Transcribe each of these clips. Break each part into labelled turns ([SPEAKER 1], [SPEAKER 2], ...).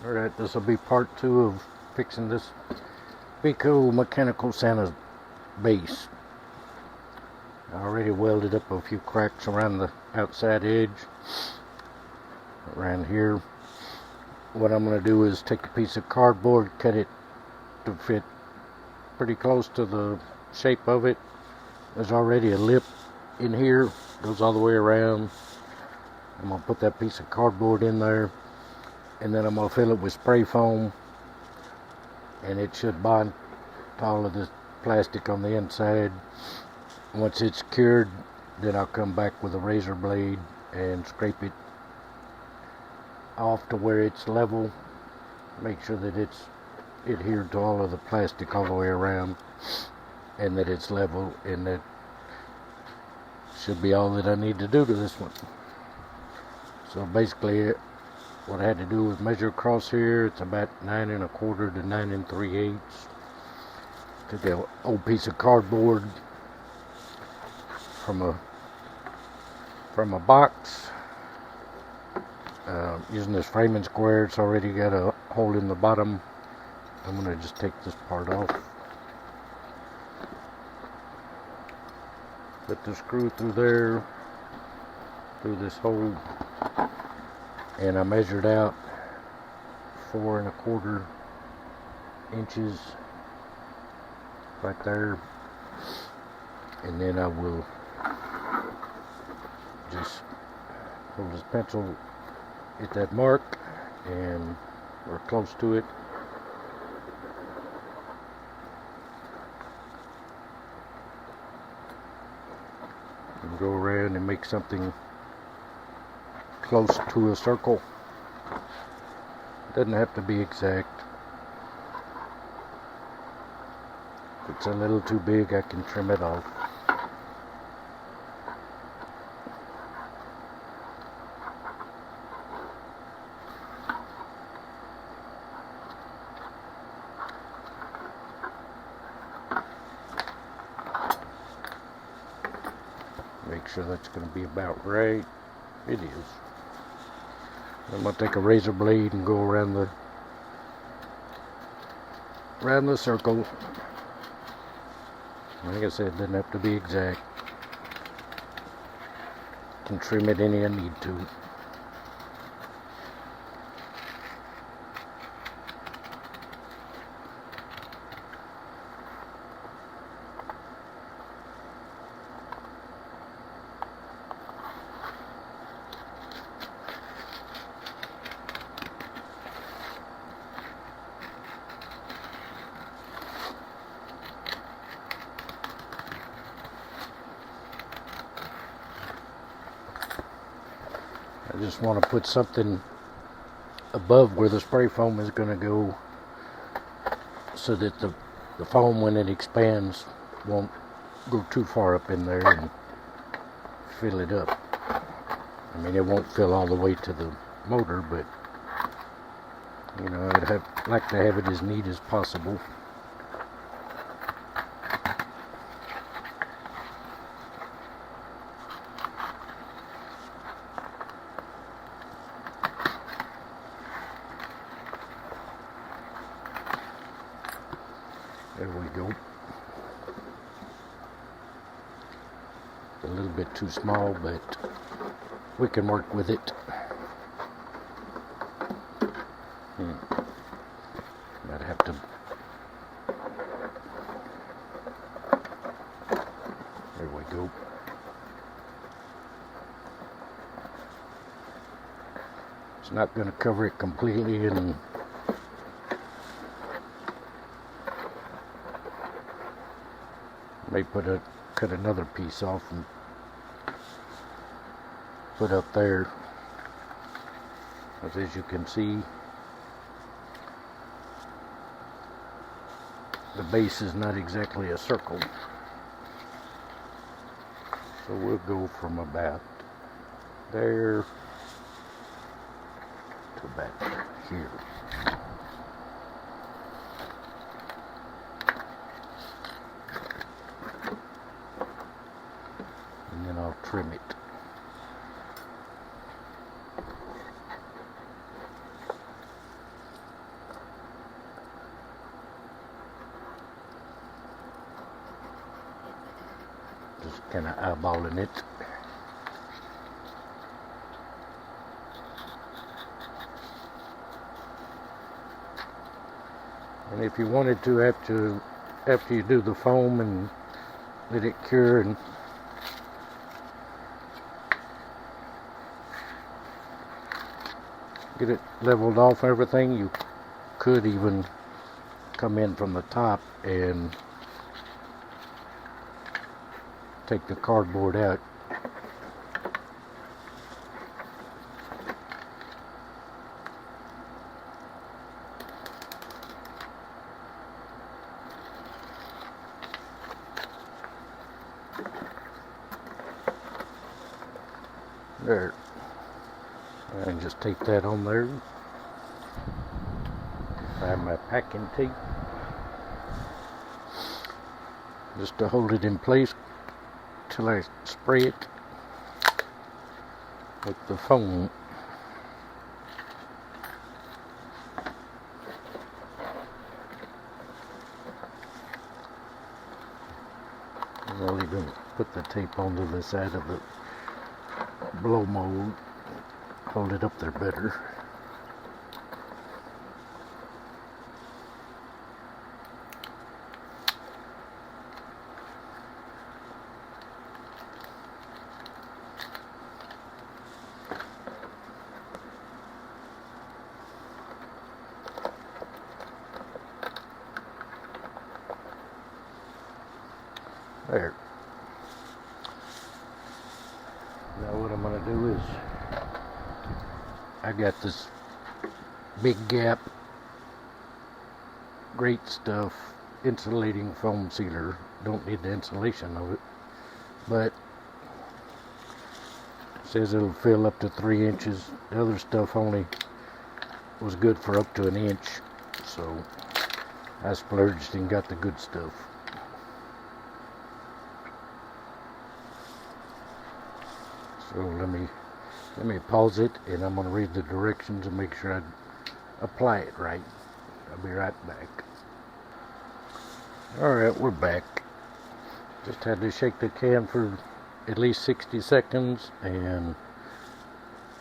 [SPEAKER 1] Alright, this will be part 2 of fixing this Beco mechanical Santa base. I already welded up a few cracks around the outside edge. Around here, what I'm going to do is take a piece of cardboard, cut it to fit pretty close to the shape of it. There's already a lip in here, goes all the way around. I'm going to put that piece of cardboard in there, and then I'm going to fill it with spray foam, and it should bond to all of this plastic on the inside. Once it's cured, then I'll come back with a razor blade and scrape it off to where it's level. Make sure that it's adhered to all of the plastic all the way around, and that it's level, and that should be all that I need to do to this one. So basically what I had to do was measure across here. It's about 9 1/4 to 9 3/8. Took an old piece of cardboard from a box, using this framing square. It's already got a hole in the bottom. I'm going to just take this part off, put the screw through there, through this hole, and I measured out 4 1/4 inches right there, and then I will just hold this pencil at that mark, and we're close to it. And go around and make something close to a circle. Doesn't have to be exact. If it's a little too big, I can trim it off. Make sure that's going to be about right. It is. I'm going to take a razor blade and go around the circle. Like I said, it doesn't have to be exact. Can trim it any I need to. I just want to put something above where the spray foam is going to go, so that the foam, when it expands, won't go too far up in there and fill it up. I mean, it won't fill all the way to the motor, but you know, I'd like to have it as neat as possible. There we go. A little bit too small, but we can work with it. Might have to. There we go. It's not going to cover it completely, and may cut another piece off and put up there. As you can see, the base is not exactly a circle, so we'll go from about there to about here. And then I'll trim it. kind of eyeballing it. And if you wanted to, after you do the foam and let it cure and get it leveled off everything, you could even come in from the top and take the cardboard out. There. And just tape that on there. Find my packing tape just to hold it in place till I spray it with the foam. I'll even put the tape onto the side of the blow mold, hold it up there better. There. Now what I'm going to do is, I got this Big Gap Great Stuff insulating foam sealer. Don't need the insulation of it, but it says it'll fill up to 3 inches. The other stuff only was good for up to 1 inch, so I splurged and got the good stuff. So let me pause it, and I'm going to read the directions and make sure I apply it right. I'll be right back. Alright, we're back. Just had to shake the can for at least 60 seconds and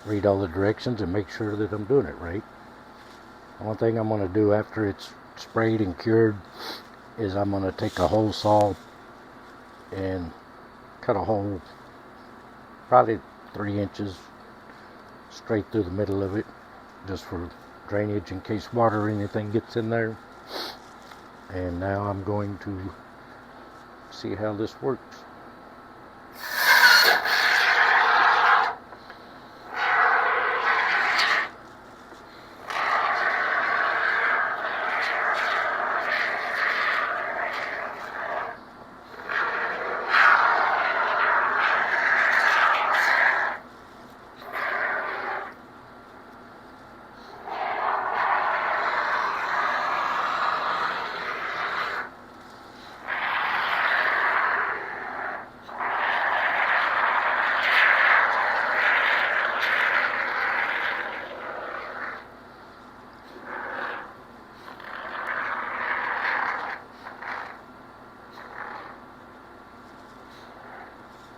[SPEAKER 1] read all the directions and make sure that I'm doing it right. One thing I'm going to do after it's sprayed and cured is I'm going to take a hole saw and cut a hole probably 3 inches straight through the middle of it, just for drainage in case water or anything gets in there. And now I'm going to see how this works.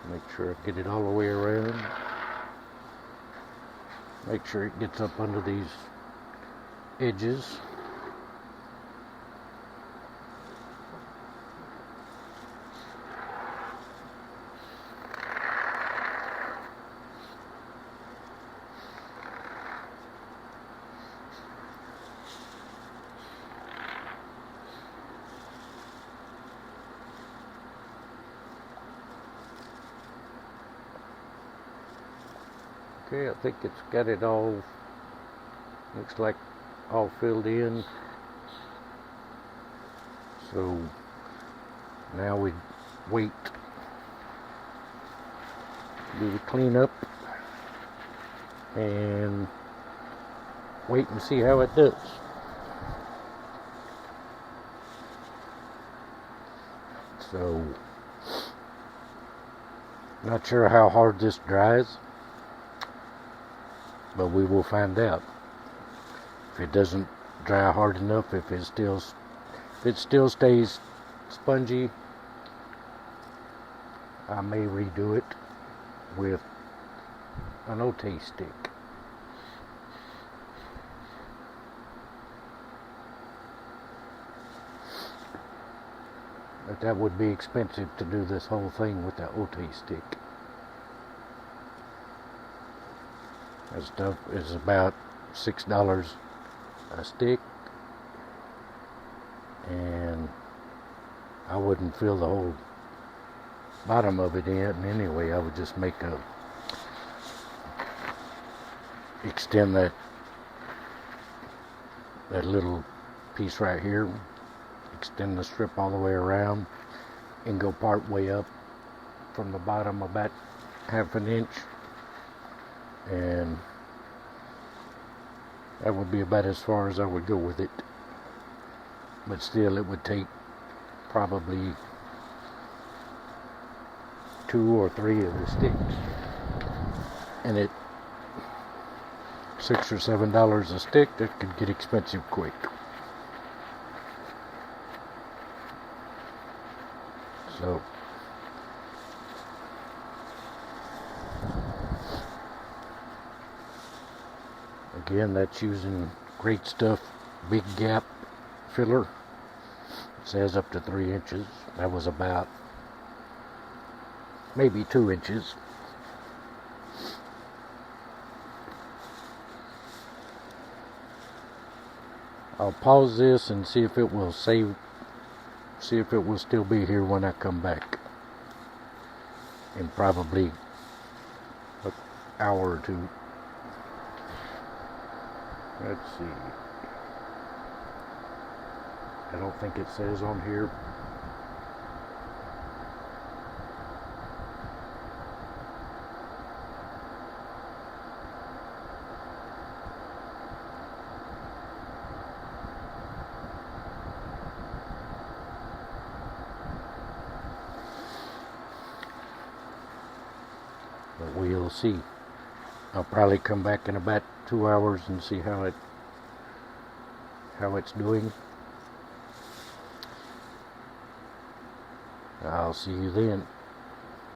[SPEAKER 1] Make sure I get it all the way around. Make sure it gets up under these edges. Okay, I think it's got it all, looks like all filled in. So now we wait, do the cleanup, and wait and see how it does. So, not sure how hard this dries, but we will find out. If it doesn't dry hard enough, if it still stays spongy, I may redo it with an OT stick. But that would be expensive to do this whole thing with that OT stick. That stuff is about $6 a stick, and I wouldn't fill the whole bottom of it in anyway. I would just extend that little piece right here, extend the strip all the way around, and go part way up from the bottom about half an inch, and that would be about as far as I would go with it. But still, it would take probably 2 or 3 of the sticks, and at $6 or $7 a stick, that could get expensive quick. So again, that's using Great Stuff Big Gap filler. It says up to 3 inches. That was about maybe 2 inches. I'll pause this and see if it will still be here when I come back in probably an hour or 2. Let's see. I don't think it says on here. But we'll see. I'll probably come back in about 2 hours and see how it's doing. I'll see you then.